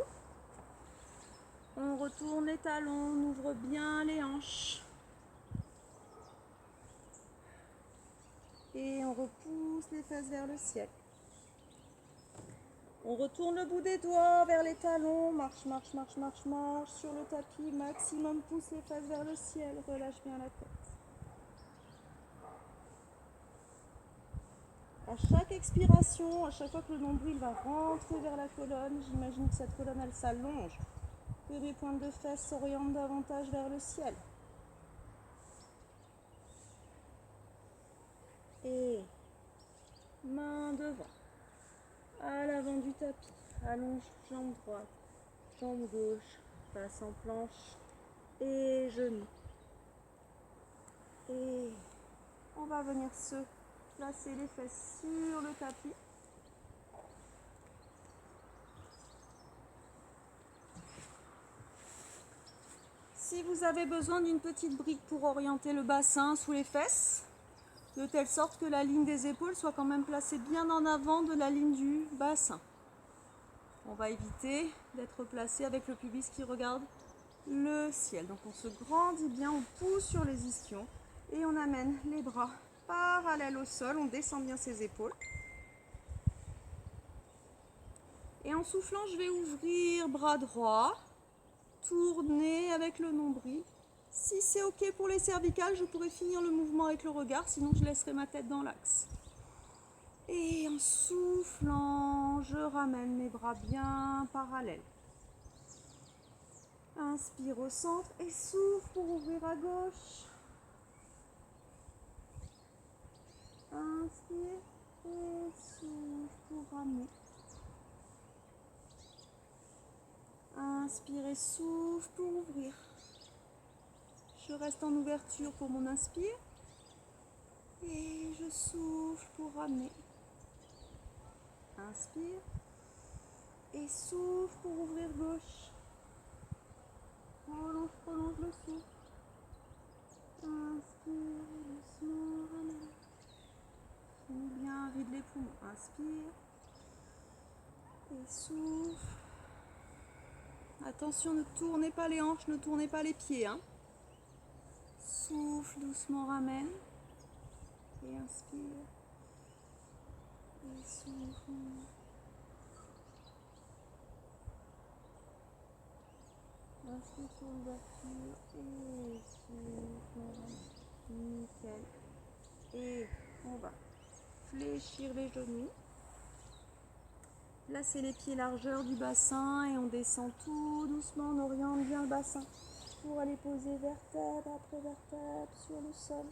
On retourne les talons, on ouvre bien les hanches. Et on repousse les fesses vers le ciel. On retourne le bout des doigts vers les talons. Marche, marche, marche, marche, marche sur le tapis. Maximum, pousse les fesses vers le ciel. Relâche bien la tête. À chaque expiration, à chaque fois que le nombril va rentrer vers la colonne, j'imagine que cette colonne, elle s'allonge. Que mes pointes de fesses s'orientent davantage vers le ciel. Et main devant, à l'avant du tapis, allonge jambe droite, jambe gauche, passe en planche et genoux. Et on va venir se placer les fesses sur le tapis. Si vous avez besoin d'une petite brique pour orienter le bassin sous les fesses, de telle sorte que la ligne des épaules soit quand même placée bien en avant de la ligne du bassin. On va éviter d'être placé avec le pubis qui regarde le ciel. Donc on se grandit bien, on pousse sur les ischions Et on amène les bras parallèles au sol, on descend bien ses épaules. Et en soufflant, je vais ouvrir bras droit, tourner avec le nombril. Si c'est ok pour les cervicales, je pourrais finir le mouvement avec le regard, sinon je laisserai ma tête dans l'axe. Et en soufflant, je ramène mes bras bien parallèles. Inspire au centre et souffle pour ouvrir à gauche. Inspire et souffle pour ramener. Inspire et souffle pour ouvrir. Je reste en ouverture pour mon inspire. Et je souffle pour ramener. Inspire. Et souffle pour ouvrir gauche. Prolonge le souffle. Inspire et doucement ramène. Finis bien, vide les poumons. Inspire. Et souffle. Attention, ne tournez pas les hanches, ne tournez pas les pieds. Hein. Souffle, doucement ramène. Et inspire. Et souffle. Inspire sur l'ouverture. Et souffle. Nickel. Et on va fléchir les genoux. Placez les pieds largeur du bassin et on descend tout doucement, on oriente bien le bassin pour aller poser vertèbre après vertèbre sur le sol.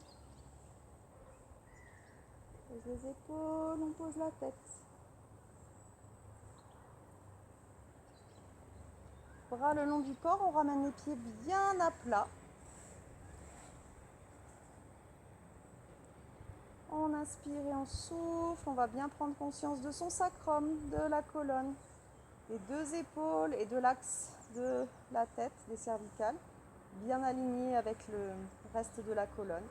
On pose les épaules, on pose la tête. Bras le long du corps, on ramène les pieds bien à plat. On inspire et on souffle, on va bien prendre conscience de son sacrum, de la colonne, des deux épaules et de l'axe de la tête, des cervicales, bien aligné avec le reste de la colonne.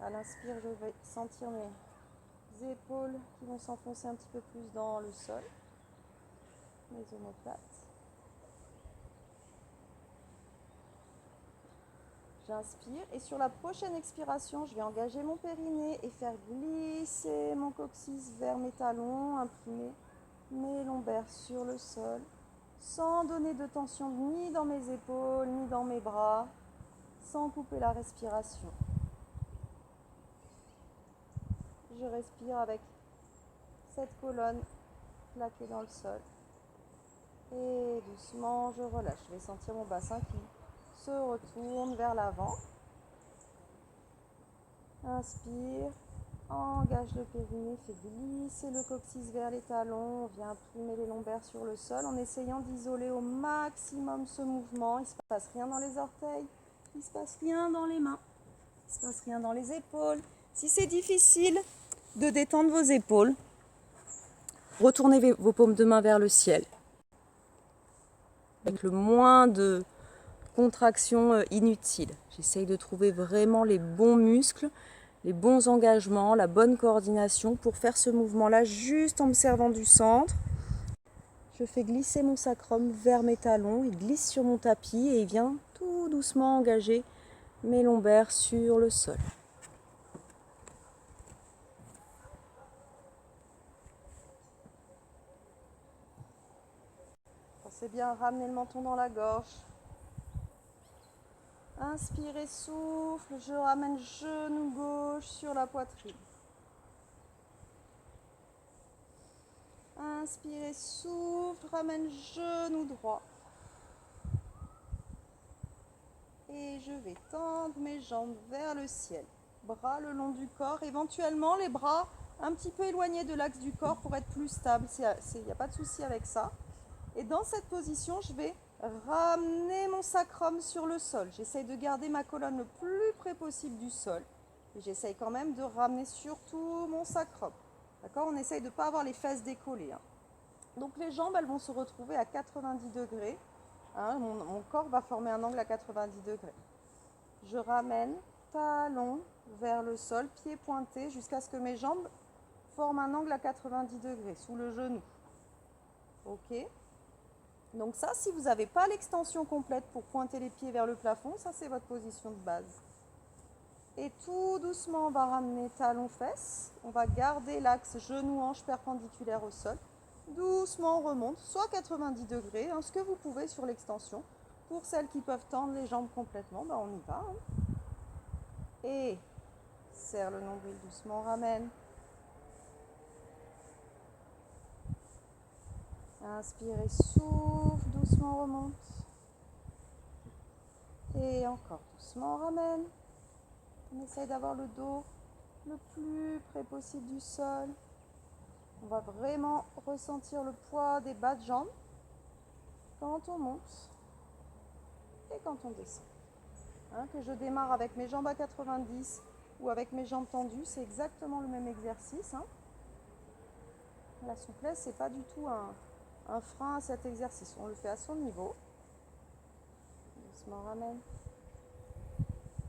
À l'inspire, je vais sentir mes épaules qui vont s'enfoncer un petit peu plus dans le sol, mes omoplates. J'inspire et sur la prochaine expiration, je vais engager mon périnée et faire glisser mon coccyx vers mes talons, imprimer mes lombaires sur le sol, sans donner de tension ni dans mes épaules, ni dans mes bras, sans couper la respiration. Je respire avec cette colonne plaquée dans le sol. Et doucement, je relâche. Je vais sentir mon bassin qui se retourne vers l'avant. Inspire, engage le périnée, fait glisser le coccyx vers les talons, on vient imprimer les lombaires sur le sol en essayant d'isoler au maximum ce mouvement. Il ne se passe rien dans les orteils, il ne se passe rien dans les mains, il ne se passe rien dans les épaules. Si c'est difficile de détendre vos épaules, retournez vos paumes de main vers le ciel. Avec le moins de contraction inutile. J'essaye de trouver vraiment les bons muscles, les bons engagements, la bonne coordination pour faire ce mouvement-là juste en me servant du centre. Je fais glisser mon sacrum vers mes talons, il glisse sur mon tapis et il vient tout doucement engager mes lombaires sur le sol. Pensez bien à ramener le menton dans la gorge. Inspire et souffle, je ramène genou gauche sur la poitrine. Inspire et souffle, ramène genou droit. Et je vais tendre mes jambes vers le ciel. Bras le long du corps, éventuellement les bras un petit peu éloignés de l'axe du corps pour être plus stable. Il n'y a pas de souci avec ça. Et dans cette position, je vais ramener mon sacrum sur le sol. J'essaye de garder ma colonne le plus près possible du sol. Et j'essaye quand même de ramener surtout mon sacrum. D'accord ? On essaye de ne pas avoir les fesses décollées. Hein. Donc les jambes, elles vont se retrouver à 90 degrés. Hein, mon corps va former un angle à 90 degrés. Je ramène talon vers le sol, pied pointé, jusqu'à ce que mes jambes forment un angle à 90 degrés, sous le genou. Ok ? Donc ça, si vous n'avez pas l'extension complète pour pointer les pieds vers le plafond, ça c'est votre position de base. Et tout doucement, on va ramener talons-fesses. On va garder l'axe genou-hanche perpendiculaire au sol. Doucement, on remonte, soit 90 degrés, hein, ce que vous pouvez sur l'extension. Pour celles qui peuvent tendre les jambes complètement, on y va. Hein. Et serre le nombril doucement, ramène. Inspire et souffle, doucement remonte. Et encore doucement, ramène. On essaye d'avoir le dos le plus près possible du sol. On va vraiment ressentir le poids des bas de jambes quand on monte et quand on descend. Hein, que je démarre avec mes jambes à 90 ou avec mes jambes tendues, c'est exactement le même exercice. Hein. La souplesse, c'est pas du tout un frein à cet exercice. On le fait à son niveau. Doucement, ramène.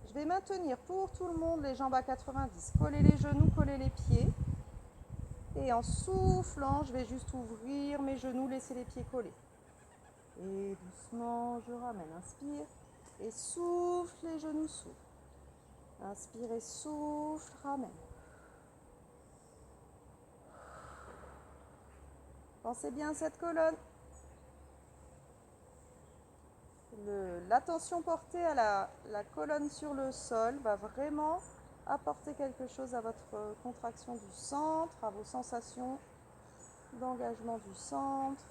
Je vais maintenir pour tout le monde les jambes à 90. Coller les genoux, coller les pieds. Et en soufflant, je vais juste ouvrir mes genoux, laisser les pieds collés. Et doucement, je ramène. Inspire et souffle, les genoux s'ouvrent. Inspire et souffle, ramène. Pensez bien à cette colonne. L'attention portée à la colonne sur le sol va vraiment apporter quelque chose à votre contraction du centre, à vos sensations d'engagement du centre.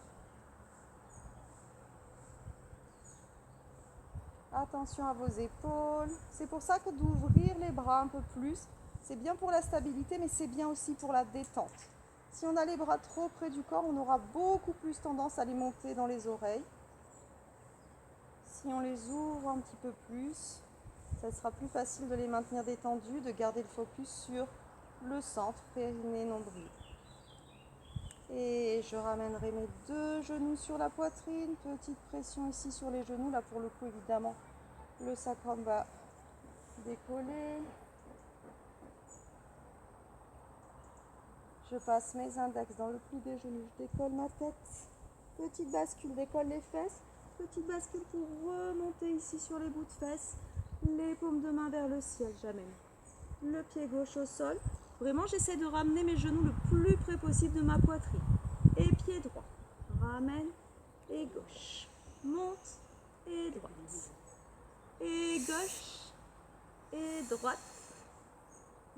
Attention à vos épaules. C'est pour ça que d'ouvrir les bras un peu plus, c'est bien pour la stabilité, mais c'est bien aussi pour la détente. Si on a les bras trop près du corps, on aura beaucoup plus tendance à les monter dans les oreilles. Si on les ouvre un petit peu plus, ça sera plus facile de les maintenir détendus, de garder le focus sur le centre, périnée, nombril. Et je ramènerai mes deux genoux sur la poitrine, petite pression ici sur les genoux, là pour le coup évidemment le sacrum va décoller. Je passe mes index dans le pli des genoux, je décolle ma tête, petite bascule, décolle les fesses, petite bascule pour remonter ici sur les bouts de fesses, les paumes de main vers le ciel, j'amène le pied gauche au sol. Vraiment, j'essaie de ramener mes genoux le plus près possible de ma poitrine. Et pied droit. Ramène et gauche. Monte et droite. Et gauche et droite.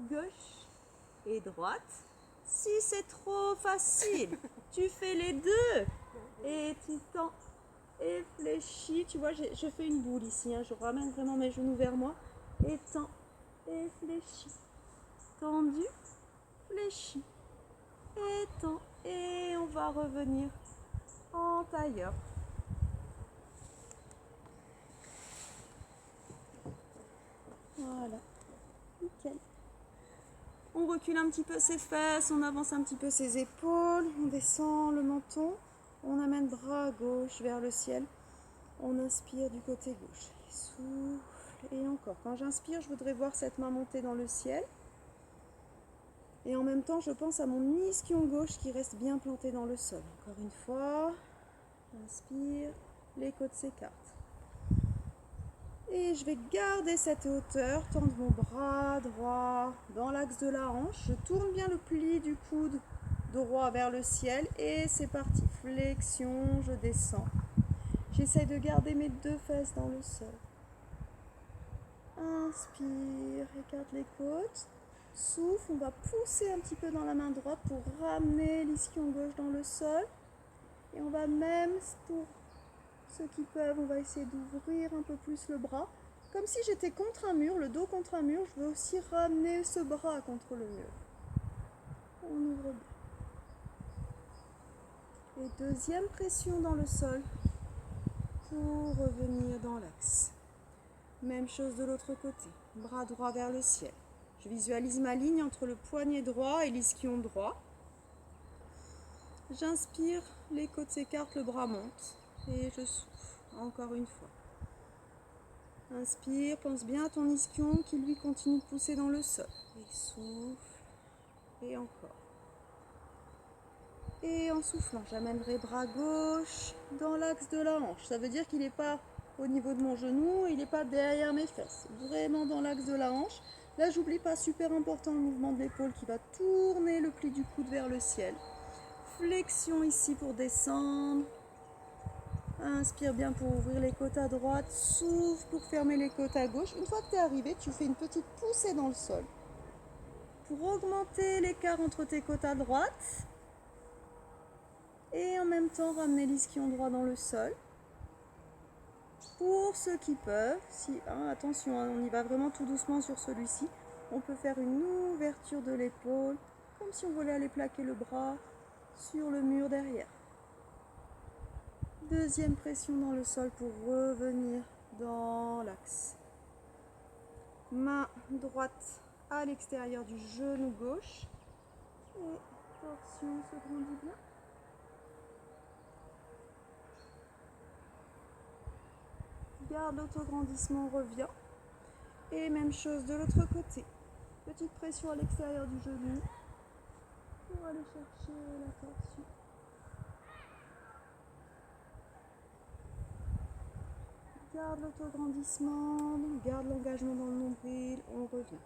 Gauche et droite. Si c'est trop facile, tu fais les deux. Et tu tends et fléchis. Tu vois, je fais une boule ici. Hein. Je ramène vraiment mes genoux vers moi. Et tends et fléchis. Tendu, fléchi, étend, et on va revenir en tailleur. Voilà, nickel. On recule un petit peu ses fesses, on avance un petit peu ses épaules, on descend le menton, on amène bras gauche vers le ciel, on inspire du côté gauche, et souffle, et encore. Quand j'inspire, je voudrais voir cette main monter dans le ciel. Et en même temps, je pense à mon ischion gauche qui reste bien planté dans le sol. Encore une fois, inspire, les côtes s'écartent. Et je vais garder cette hauteur, tendre mon bras droit dans l'axe de la hanche. Je tourne bien le pli du coude droit vers le ciel et c'est parti. Flexion, je descends. J'essaye de garder mes deux fesses dans le sol. Inspire, écarte les côtes. Souffle, on va pousser un petit peu dans la main droite pour ramener l'ischion gauche dans le sol. Et on va même, pour ceux qui peuvent, on va essayer d'ouvrir un peu plus le bras. Comme si j'étais contre un mur, le dos contre un mur, je veux aussi ramener ce bras contre le mur. On ouvre bien. Et deuxième pression dans le sol pour revenir dans l'axe. Même chose de l'autre côté, bras droit vers le ciel. Je visualise ma ligne entre le poignet droit et l'ischion droit. J'inspire, les côtes s'écartent, le bras monte et je souffle encore une fois. Inspire, pense bien à ton ischion qui lui continue de pousser dans le sol. Et souffle et encore. Et en soufflant, j'amènerai bras gauche dans l'axe de la hanche. Ça veut dire qu'il n'est pas au niveau de mon genou, il n'est pas derrière mes fesses. Vraiment dans l'axe de la hanche. Là, j'oublie pas, super important, le mouvement de l'épaule qui va tourner le pli du coude vers le ciel. Flexion ici pour descendre. Inspire bien pour ouvrir les côtes à droite. Souffle pour fermer les côtes à gauche. Une fois que tu es arrivé, tu fais une petite poussée dans le sol. Pour augmenter l'écart entre tes côtes à droite. Et en même temps, ramener l'ischio droit dans le sol. Pour ceux qui peuvent, attention, on y va vraiment tout doucement sur celui-ci. On peut faire une ouverture de l'épaule, comme si on voulait aller plaquer le bras sur le mur derrière. Deuxième pression dans le sol pour revenir dans l'axe. Main droite à l'extérieur du genou gauche. Et torsion se grandit bien. Garde l'autograndissement, revient. Et même chose de l'autre côté. Petite pression à l'extérieur du genou pour aller chercher la torsion. Garde l'autograndissement, garde l'engagement dans le nombril, on revient.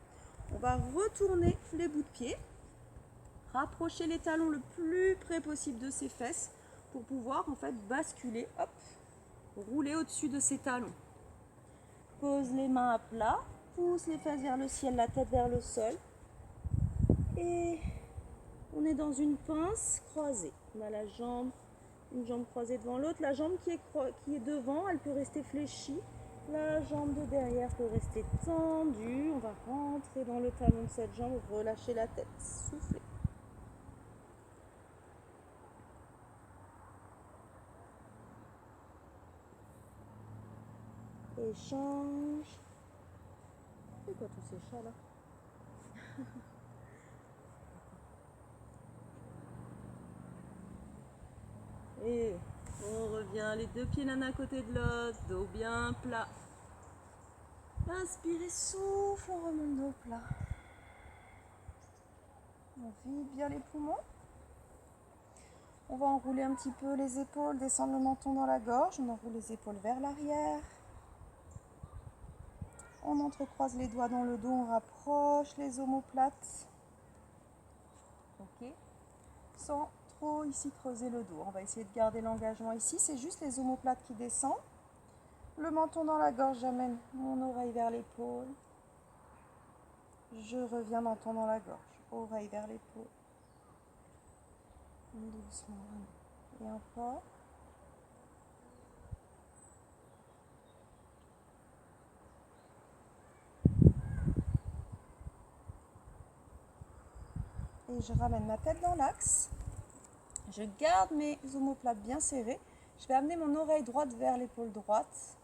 On va retourner les bouts de pied, rapprocher les talons le plus près possible de ses fesses pour pouvoir en fait basculer, hop, rouler au-dessus de ses talons. Pose les mains à plat, pousse les fesses vers le ciel, la tête vers le sol. Et on est dans une pince croisée. On a la jambe, une jambe croisée devant l'autre. La jambe qui est devant, elle peut rester fléchie. La jambe de derrière peut rester tendue. On va rentrer dans le talon de cette jambe, relâcher la tête, souffler. Échange. C'est quoi tous ces chats là? Et on revient, les deux pieds l'un à côté de l'autre, dos bien plat. Inspirez, souffle, on remonte dos plat. On vide bien les poumons. On va enrouler un petit peu les épaules, descendre le menton dans la gorge. On enroule les épaules vers l'arrière. On entrecroise les doigts dans le dos, on rapproche les omoplates. Ok. Sans trop ici creuser le dos. On va essayer de garder l'engagement ici. C'est juste les omoplates qui descendent. Le menton dans la gorge, j'amène mon oreille vers l'épaule. Je reviens menton dans la gorge. Oreille vers l'épaule. Doucement. Et encore. Et je ramène ma tête dans l'axe. Je garde mes omoplates bien serrées. Je vais amener mon oreille droite vers l'épaule droite.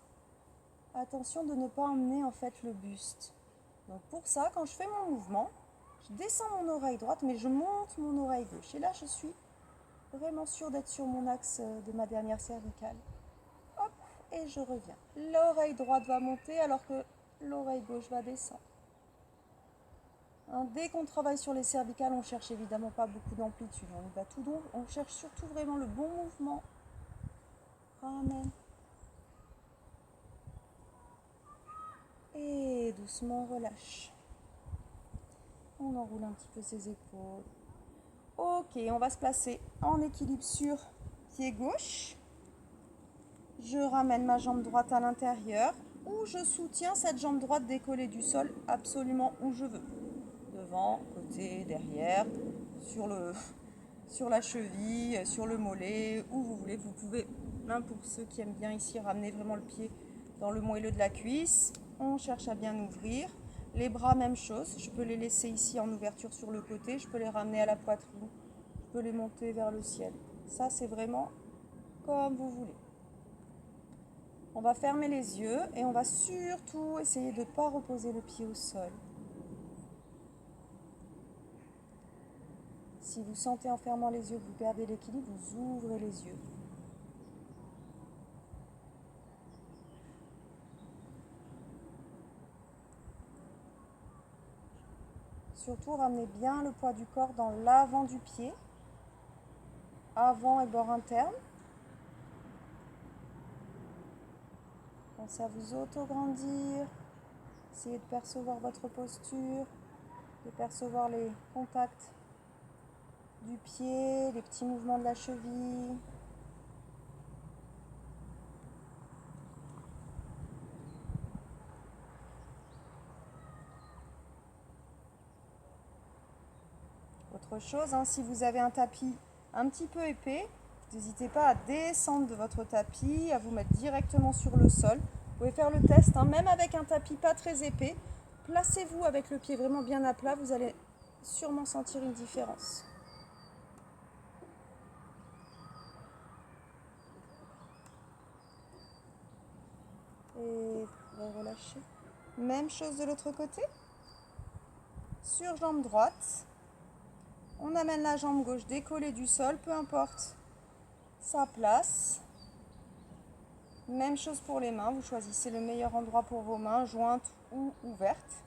Attention de ne pas emmener en fait le buste. Donc pour ça, quand je fais mon mouvement, je descends mon oreille droite, mais je monte mon oreille gauche. Et là, je suis vraiment sûre d'être sur mon axe de ma dernière cervicale. Hop, et je reviens. L'oreille droite va monter alors que l'oreille gauche va descendre. Dès qu'on travaille sur les cervicales, on cherche évidemment pas beaucoup d'amplitude. On y va tout droit. On cherche surtout vraiment le bon mouvement. Ramène. Et doucement relâche. On enroule un petit peu ses épaules. Ok, on va se placer en équilibre sur pied gauche. Je ramène ma jambe droite à l'intérieur ou je soutiens cette jambe droite décollée du sol absolument où je veux. Devant, côté, derrière, sur la cheville, sur le mollet, où vous voulez. Vous pouvez, pour ceux qui aiment bien ici, ramener vraiment le pied dans le moelleux de la cuisse. On cherche à bien ouvrir. Les bras, même chose. Je peux les laisser ici en ouverture sur le côté. Je peux les ramener à la poitrine. Je peux les monter vers le ciel. Ça, c'est vraiment comme vous voulez. On va fermer les yeux et on va surtout essayer de ne pas reposer le pied au sol. Si vous sentez en fermant les yeux que vous perdez l'équilibre, vous ouvrez les yeux. Surtout, ramenez bien le poids du corps dans l'avant du pied. avant et bord interne. Pensez à vous auto-grandir. Essayez de percevoir votre posture, de percevoir les contacts du pied, les petits mouvements de la cheville. Autre chose, si vous avez un tapis un petit peu épais, n'hésitez pas à descendre de votre tapis, à vous mettre directement sur le sol. Vous pouvez faire le test, même avec un tapis pas très épais. Placez-vous avec le pied vraiment bien à plat, vous allez sûrement sentir une différence. Et vous pouvez relâcher. Même chose de l'autre côté. Sur jambe droite. On amène la jambe gauche décollée du sol, peu importe sa place. Même chose pour les mains, vous choisissez le meilleur endroit pour vos mains, jointes ou ouvertes.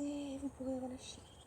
Et vous pourrez relâcher.